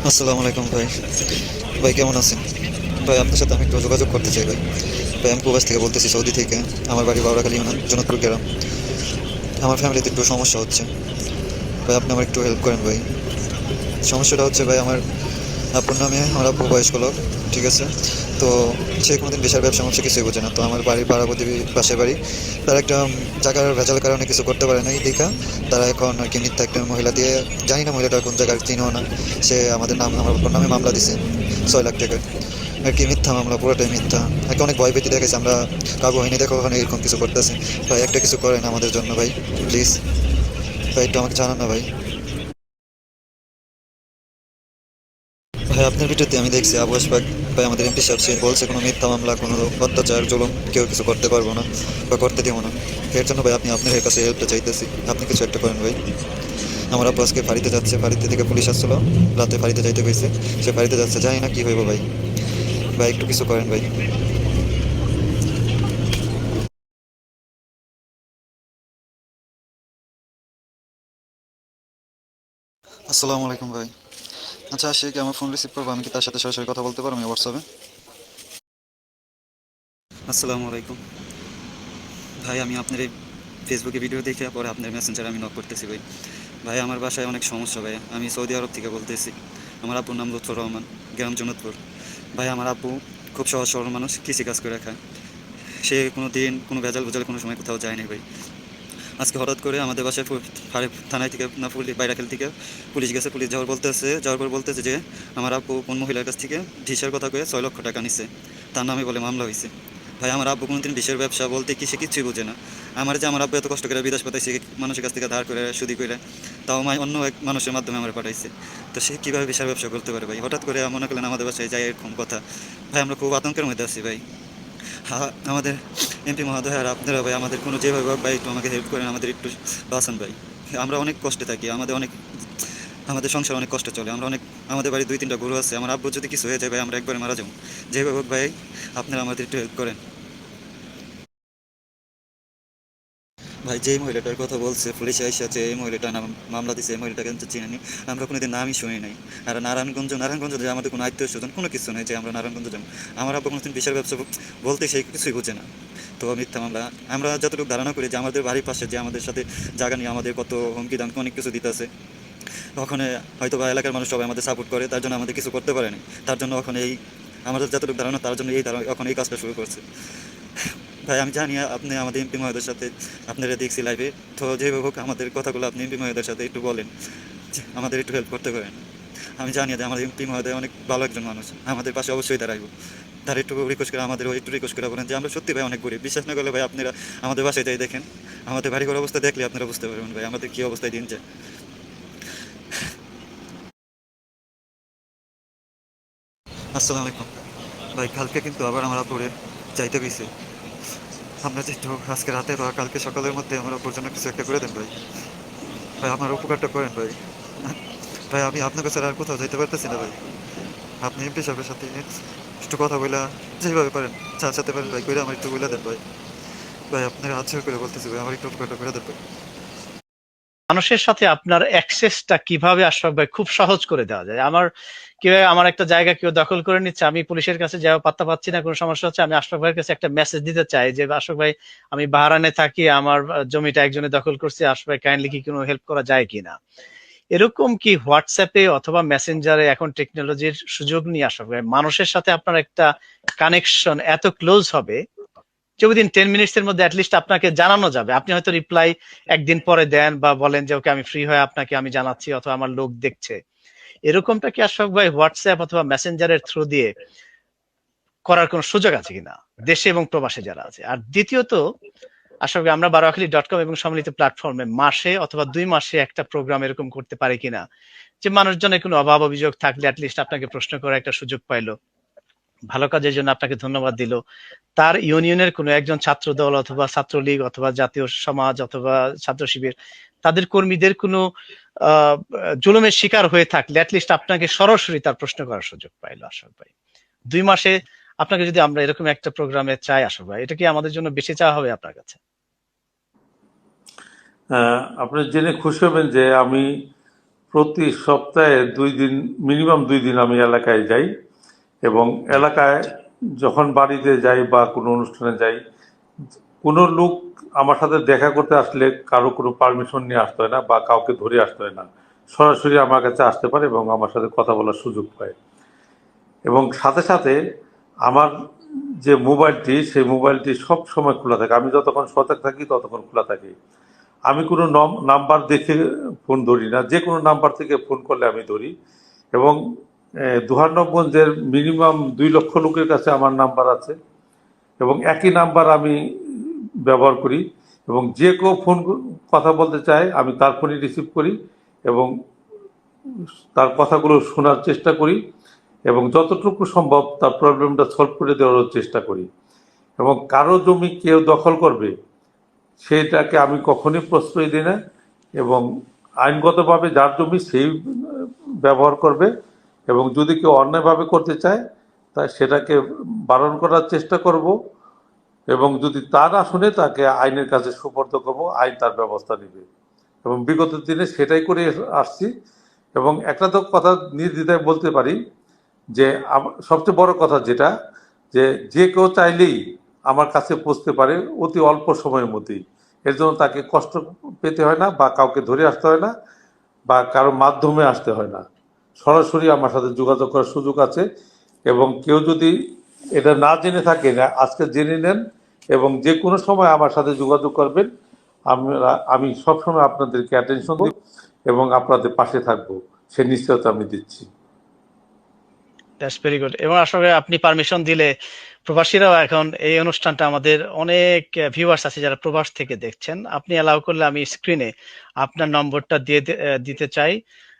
আসসালামু আলাইকুম ভাই। ভাই কেমন আছেন? ভাই আপনার সাথে আমি একটু যোগাযোগ করতে চাই ভাই। ভাই আমি প্রবাস থেকে বলতেছি, সৌদি থেকে। আমার বাড়ি বাউরাখালী ইউনিয়ন, জনকপুর গ্রাম। আমার ফ্যামিলিতে একটু সমস্যা হচ্ছে। ভাই আপনি আমার একটু হেল্প করেন ভাই। সমস্যাটা হচ্ছে ভাই, আমার আপুর নামে, আমার আপু বয়স্ক লোক, ঠিক আছে? তো সে কোনোদিন পেশার ব্যবসা ব্যবসা কিছুই বোঝে না। তো আমার বাড়ির পাড়া প্রতিবেশী, পাশের বাড়ি, তারা একটা জায়গার ভেজালের কারণে কিছু করতে পারে না এই দেখা। তারা এখন আর কি মিথ্যা একটা মহিলা দিয়ে, জানি না মহিলাটা কোন জায়গার, চিনিও না। সে আমাদের নাম, আমার আপুর নামে মামলা দিছে 6 লাখ টাকার। আর কি মিথ্যা মামলা, পুরোটাই মিথ্যা। একে অনেক ভয় ভীতি দেখেছি আমরা, কাবু হয়নি দেখো ওখানে এরকম কিছু করতেছে। ভাই একটা কিছু করেন আমাদের জন্য ভাই, প্লিজ। ভাই একটু আমাকে জানান না ভাই। ভাই আপনার ভিডিওতে আমি দেখছি আবু আশফাক ভাই, আমাদের এমপি সাহেব, সে বলছে কোনো মিথ্যা মামলা, কোনো অত্যাচার জুলুম কেউ কিছু করতে পারবো না বা করতে দিব না। এর জন্য ভাই আপনি আপনার কাছে হেল্পটা চাইতেছি, আপনি কিছু একটা করেন ভাই। আমার আব্বু আজকে ফাঁড়িতে যাচ্ছে, ফাঁড়িতে থেকে পুলিশ আসছিল, রাতে ফাঁড়িতে যাইতে কইছে, সে ফাঁড়িতে যাচ্ছে, জানি না কি হইব ভাই। ভাই একটু কিছু করেন ভাই। আসসালামু আলাইকুম ভাই। আচ্ছা, সে কি আমার ফোন রিসিভ করবো? আমি কি তার সাথে সরাসরি কথা বলতে পারবো আমি হোয়াটসঅ্যাপে? আসসালামু আলাইকুম ভাই। আমি আপনার এই ফেসবুকে ভিডিও দেখে পরে আপনার মেসেঞ্জারে আমি নক করতেছি ভাই। ভাই আমার বাসায় অনেক সমস্যা ভাই, আমি সৌদি আরব থেকে বলতেছি। আমার আব্বুর নাম লুৎফর রহমান, গ্রাম জনতপুর। ভাই আমার আব্বু খুব সহজ সরল মানুষ, কৃষিকাজ করে খায়। সে কোনো দিন কোনো ভেজাল ভেজাল কোনো সময় কোথাও যায়নি ভাই। আজকে হঠাৎ করে আমাদের বাসায় থানায় থেকে না, বাইরাখাল থেকে পুলিশ গেছে। পুলিশ যাওয়ার পর বলতেছে যে আমার আব্বু কোন মহিলার কাছ থেকে ঢিসের কথা কয়ে 6 লক্ষ টাকা নিছে, তার নামে বলে মামলা হয়েছে। ভাই আমার আব্বু কোনোদিন ডিশের ব্যবসা বলতে কি সে কিছুই বোঝে না। আমার আব্বু এত কষ্ট করে বিদেশ পাঠাইছে, মানুষের কাছ থেকে ধার করে সুদি করে, তাও অন্য এক মানুষের মাধ্যমে আমার পাঠাইছে। তো সে কীভাবে বিশাল ব্যবসা করতে পারে ভাই? হঠাৎ করে মনে করলেন আমাদের বাসায় যাই এরকম কথা। ভাই আমরা খুব আতঙ্কের মধ্যে আছি ভাই। হ্যাঁ, আমাদের এমপি মহোদয় আর আপনারা ভাই আমাদের কোনো যেভাবে হোক ভাই একটু আমাকে হেল্প করেন, আমাদের একটু বাঁচান ভাই। আমরা অনেক কষ্টে থাকি, আমাদের সংসার অনেক কষ্ট চলে। আমরা অনেক, আমাদের বাড়ি 2-3টা গরু আছে। আমার আব্বু যদি কিছু হয়ে যায় ভাই, আমরা একবারে মারা যাবো। যেভাবে হোক ভাই আপনারা আমাদের একটু হেল্প করেন ভাই। যেই মহিলাটার কথা বলছে পুলিশে এসেছে, এই মহিলাটা নাম মামলা দিছে, এই মহিলাটা কিন্তু চিনি, আমরা কোনোদিন নামই শুনি নাই। আর নারায়ণগঞ্জ যে আমাদের কোনো আত্মীয় স্বজন কোনো কিছু নেই যে আমরা নারায়ণগঞ্জ যাবো। আমার আব্বু কোনোদিন বিশাল ব্যবসা বলতে সেই কিছুই বোঝে না। তো মিথ্যা মামলা, আমরা যতটুকু ধারণা করি যে আমাদের বাড়ির পাশে যে আমাদের সাথে জায়গা নিয়ে আমাদের কত হুমকি দামকি অনেক কিছু দিতেছে। ওখানে হয়তো বা এলাকার মানুষ সবাই আমাদের সাপোর্ট করে, তার জন্য আমাদের কিছু করতে পারেনি। তার জন্য ওখানে এই, আমাদের যতটুকু ধারণা তার জন্য এখন এই কাজটা শুরু করছে ভাই। আমি জানি আপনি আমাদের এমপি মহোদয়ের সাথে, আপনারা দেখছি লাইভে, তো যেভাবে হোক আমাদের কথাগুলো আপনি এমপি মহোদয়ের সাথে একটু বলেন যে আমাদের একটু হেল্প করতে পারেন। আমি জানি যে আমাদের এমপি মহোদয় অনেক ভালো একজন মানুষ, আমাদের পাশে অবশ্যই দাঁড়াইব। তার একটু রিকোয়েস্ট করে, আমাদেরও একটু রিকোয়েস্ট করে বলেন যে আমরা সত্যি ভাই অনেক গরিব। বিশ্বাস না করলে ভাই আপনারা আমাদের বাসায় যাই দেখেন, আমাদের বাড়িঘর অবস্থা দেখলে আপনারা বুঝতে পারবেন ভাই আমাদের কী অবস্থায় দিন যায়। আসসালামু আলাইকুম ভাই। কালকে কিন্তু আবার আমার আপুরে যাইতে গেছে। আমরা যে একটু আজকে রাতে বা কালকে সকালের মধ্যে আমার আপুর জন্য কিছু একটা করে দেন ভাই। ভাই আমার উপকারটা করেন ভাই। ভাই আমি আপনার কাছে আর কোথাও যাইতে পারতেছি না ভাই। আপনি এমপি সাহেবের সাথে একটু কথা বইলা, যেভাবে পারেন চা সাথে পারেন ভাই, করে আমার একটু বইলা দেন ভাই। ভাই আপনার আচ্ছা করে বলতেছি ভাই, আমার একটু উপকারটা করে দেন ভাই। মানুষের সাথে আপনার অ্যাক্সেসটা কিভাবে আশরাফ ভাই খুব সহজ করে দেওয়া যায়? কিভাবে আমার একটা জায়গা কেউ দখল করে নিচ্ছে, আমি পুলিশের কাছে যাওয়া পাত্তা পাচ্ছি না, কোনো সমস্যা হচ্ছে, আমি আশরাফ ভাইয়ের কাছে একটা মেসেজ দিতে চাই যে আশরাফ ভাই, আমি বাহরানে থাকি, আমার জমিটা একজনে দখল করছে, আশরাফ ভাই কাইন্ডলি কি কোনো হেল্প করা যায় কিনা? এরকম কি হোয়াটসঅ্যাপে অথবা মেসেঞ্জারে এখন টেকনোলজির সুযোগ নিয়ে আশরাফ ভাই মানুষের সাথে আপনার একটা কানেকশন এত ক্লোজ হবে যে উইদিন 10 মিনিটস এর মধ্যে অ্যাটলিস্ট আপনাকে জানানো যাবে। আপনি হয়তো রিপ্লাই একদিন পরে দেন বা বলেন যে ওকে আমি ফ্রি হয়ে আপনাকে আমি জানাচ্ছি অথবা আমার লোক দেখছে। এরকমটা কি আশরাফ ভাই হোয়াটসঅ্যাপ অথবা মেসেঞ্জারের থ্রু দিয়ে করার কোনো সুযোগ আছে কিনা, দেশে এবং প্রবাসে যারা আছে? আর দ্বিতীয়ত আশরাফ ভাই, আমরা বারোয়াখালী.com এবং সম্মিলিত প্ল্যাটফর্মে মাসে অথবা 2 মাসে একটা প্রোগ্রাম এরকম করতে পারি কিনা, যে মানুষজনের কোনো অভাব অভিযোগ থাকলে অ্যাটলিস্ট আপনাকে প্রশ্ন করার একটা সুযোগ পাইলো, ভালো কাজের জন্য আপনাকে ধন্যবাদ দিল, তার ইউনিয়নের কোনো একজন ছাত্র দল অথবা ছাত্রলীগ অথবা জাতীয় সমাজ অথবা ছাত্র শিবির, তাদের কর্মীদের কোনো জুলুমের শিকার হয়ে থাকলে অ্যাটলিস্ট আপনাকে সরাসরি তার প্রশ্ন করার সুযোগ পাইলো আশরাফ ভাই। 2 মাসে আপনাকে যদি আমরা এরকম একটা প্রোগ্রামে চাই আশরাফ ভাই, এটা কি আমাদের জন্য বেশি চাওয়া হবে আপনার কাছে? আপনি জেনে খুশি হবেন যে আমি প্রতি সপ্তাহে 2 দিন, মিনিমাম 2 দিন আমি এলাকায় যাই, এবং এলাকায় যখন বাড়িতে যাই বা কোনো অনুষ্ঠানে যাই, কোনো লোক আমার সাথে দেখা করতে আসলে কারো কোনো পারমিশন নিয়ে আসতে হয় না বা কাউকে ধরে আসতে হয় না, সরাসরি আমার কাছে আসতে পারে এবং আমার সাথে কথা বলার সুযোগ পায়। এবং সাথে সাথে আমার যে মোবাইলটি, সেই মোবাইলটি সব সময় খোলা থাকে, আমি যতক্ষণ সজাগ থাকি ততক্ষণ খোলা থাকে। আমি কোনো নাম্বার দেখে ফোন ধরি না, যে কোনো নাম্বার থেকে ফোন করলে আমি ধরি। এবং দুহার্নবগঞ্জের মিনিমাম 2 লক্ষ লোকের কাছে আমার নাম্বার আছে, এবং একই নাম্বার আমি ব্যবহার করি, এবং যে কেউ ফোন কথা বলতে চায় আমি তার ফোনই রিসিভ করি এবং তার কথাগুলো শোনার চেষ্টা করি, এবং যতটুকু সম্ভব তার প্রবলেমটা সলভ করে দেওয়ার চেষ্টা করি। এবং কারো জমি কেউ দখল করবে সেটাকে আমি কখনোই প্রশ্রয় দিই না, এবং আইনগতভাবে যার জমি সেই ব্যবহার করবে, এবং যদি কেউ অন্যায়ভাবে করতে চায় তাই সেটাকে বারণ করার চেষ্টা করব, এবং যদি তা না শুনে তাকে আইনের কাছে সুপর্দ করব, আইন তার ব্যবস্থা নেবে। এবং বিগত দিনে সেটাই করে আসছি। এবং একটা তো কথা নির্দ্বিধায় বলতে পারি যে সবচেয়ে বড় কথা যেটা, যে যে কেউ চাইলেই আমার কাছে পৌঁছতে পারে অতি অল্প সময়ের মধ্যেই। এর জন্য তাকে কষ্ট পেতে হয় না বা কাউকে ধরে আসতে হয় না বা কারো মাধ্যমে আসতে হয় না, সরাসরি আমার সাথে যোগাযোগ করার সুযোগ আছে। এবং কেউ যদি এটা না জেনে থাকে, না আজকে জেনে নেন, এবং যে কোনো সময় আমার সাথে যোগাযোগ করবেন। আমি সবসময় আপনাদেরকে অ্যাটেনশন দিব এবং আপনাদের পাশে থাকবো, সে নিশ্চয়তা আমি দিচ্ছি। That's very good. এবং আসলে আপনি পারমিশন দিলে প্রবাসীরাও এখন এই অনুষ্ঠানটা, আমাদের অনেক ভিউয়ার্স আছে যারা প্রবাস থেকে দেখছেন, আপনি অ্যালাউ করলে আমি স্ক্রিনে আপনার নম্বরটা দিতে চাই,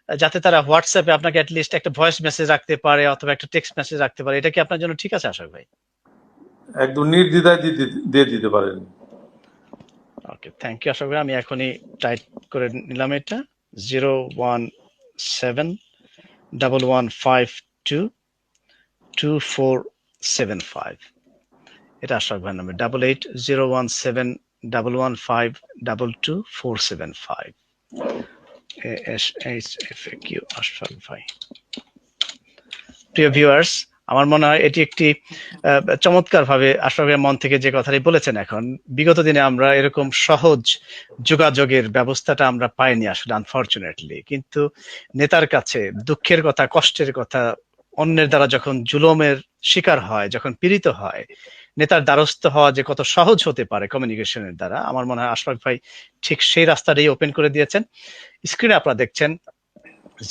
যাতে তারা হোয়াটসঅ্যাপে আপনাকে অ্যাটলিস্ট একটা ভয়েস মেসেজ রাখতে পারে অথবা একটা টেক্সট মেসেজ রাখতে পারে। এটা কি আপনার জন্য ঠিক আছে আশাক ভাই? একদম নির্দ্বিধায় দিয়ে দিতে পারেন। ওকে, থ্যাংক ইউ আশাক ভাই। আমি এখনই টাইপ করে নিলাম এটা 01711522475। এটা আশরাফ ভাইয়ের নাম্বার 88017115222475। ASHFAQ আশরাফ ভাই। প্রিয় ভিউয়ার্স, আমার মনে হয় এটি একটি চমৎকার ভাবে আশরাফ ভাইয়ের মন থেকে যে কথাটি বলেছেন। এখন বিগত দিনে আমরা এরকম সহজ যোগাযোগের ব্যবস্থাটা আমরা পাইনি আসলে, আনফরচুনেটলি। কিন্তু নেতার কাছে দুঃখের কথা, কষ্টের কথা, অন্যের দ্বারা যখন জুলুমের শিকার হয়, যখন পীড়িত হয়, নেতার দ্বারস্থ হওয়া যে কত সহজ হতে পারে কমিউনিকেশনের দ্বারা, আমার মনে হয় আশরাফ ভাই ঠিক সেই রাস্তাটাই ওপেন করে দিয়েছেন। স্ক্রিনে আপনারা দেখছেন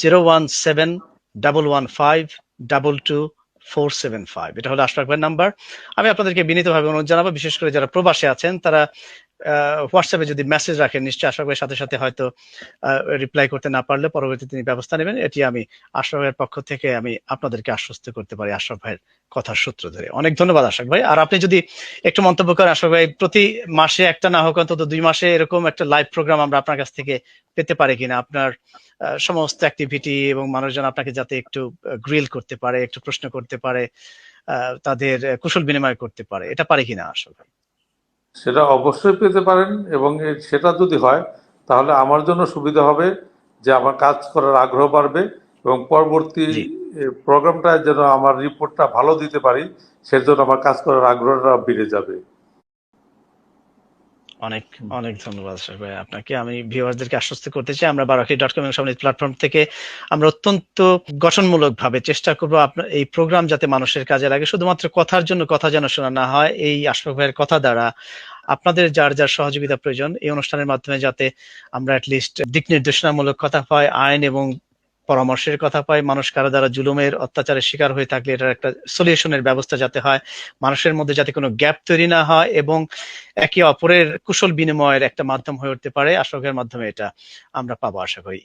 01711522475। এটা হলো আশরাফ ভাইয়ের নাম্বার। আমি আপনাদেরকে বিনীতভাবে অনুরোধ জানাবো, বিশেষ করে যারা প্রবাসে আছেন তারা হোয়াটসঅ্যাপে যদি মেসেজ রাখেন, নিশ্চয়ই আশরাফ ভাইয়ের সাথে সাথে হয়তো রিপ্লাই করতে না পারলে পরবর্তীতে তিনি ব্যবস্থা নেবেন। এটি আমি আশরাফ ভাইয়ের পক্ষ থেকে আমি আপনাদেরকে আশ্বস্ত করতে পারি, আশরাফ ভাইয়ের কথার সূত্র ধরে। অনেক ধন্যবাদ আশরাফ ভাই। আর আপনি যদি একটু মন্তব্য করেন আশরাফ ভাই, প্রতি মাসে একটা না হোক অন্তত 2 মাসে এরকম একটা লাইভ প্রোগ্রাম আমরা আপনার কাছ থেকে পেতে পারি কিনা, আপনার সমস্ত অ্যাক্টিভিটি এবং মানুষজন আপনাকে যাতে একটু গ্রিল করতে পারে, একটু প্রশ্ন করতে পারে, তাদের কুশল বিনিময় করতে পারে, এটা পারে কিনা আসলে? সেটা অবশ্যই পেতে পারেন, এবং সেটা যদি হয় তাহলে আমার জন্য সুবিধা হবে, যে আমার কাজ করার আগ্রহ বাড়বে, এবং পরবর্তী জি, প্রোগ্রামটা যেন আমার রিপোর্টটা ভালো দিতে পারি, সেজন্য আমার কাজ করার আগ্রহটা বেড়ে যাবে। অনেক অনেক ধন্যবাদ আশরাফ ভাই আপনাকে। আমি ভিউয়ারদেরকে আশ্বস্ত করতে চাই, আমরা বারাকি.com এবং সামনে প্ল্যাটফর্ম থেকে আমরা অত্যন্ত গঠনমূলক ভাবে চেষ্টা করব আপনার এই প্রোগ্রাম যাতে মানুষের কাজে লাগে। শুধুমাত্র কথার জন্য কথা যেন শোনা না হয়, এই আশরাফ ভাইয়ের কথা দ্বারা আপনাদের যার যার সহযোগিতা প্রয়োজন, এই অনুষ্ঠানের মাধ্যমে যাতে আমরা অ্যাটলিস্ট দিক নির্দেশনামূলক কথা পাই, আইন এবং পরামর্শের কথা পাই, মানুষ কারো দ্বারা জুলুমের অত্যাচারের শিকার হয়ে থাকলে এটার একটা সলিউশনের ব্যবস্থা যাতে হয়, মানুষের মধ্যে যাতে কোনো গ্যাপ তৈরি না হয়, এবং একে অপরের কুশল বিনিময়ের একটা মাধ্যম হয়ে উঠতে পারে। আশরাফের মাধ্যমে এটা আমরা পাবো আশা করি।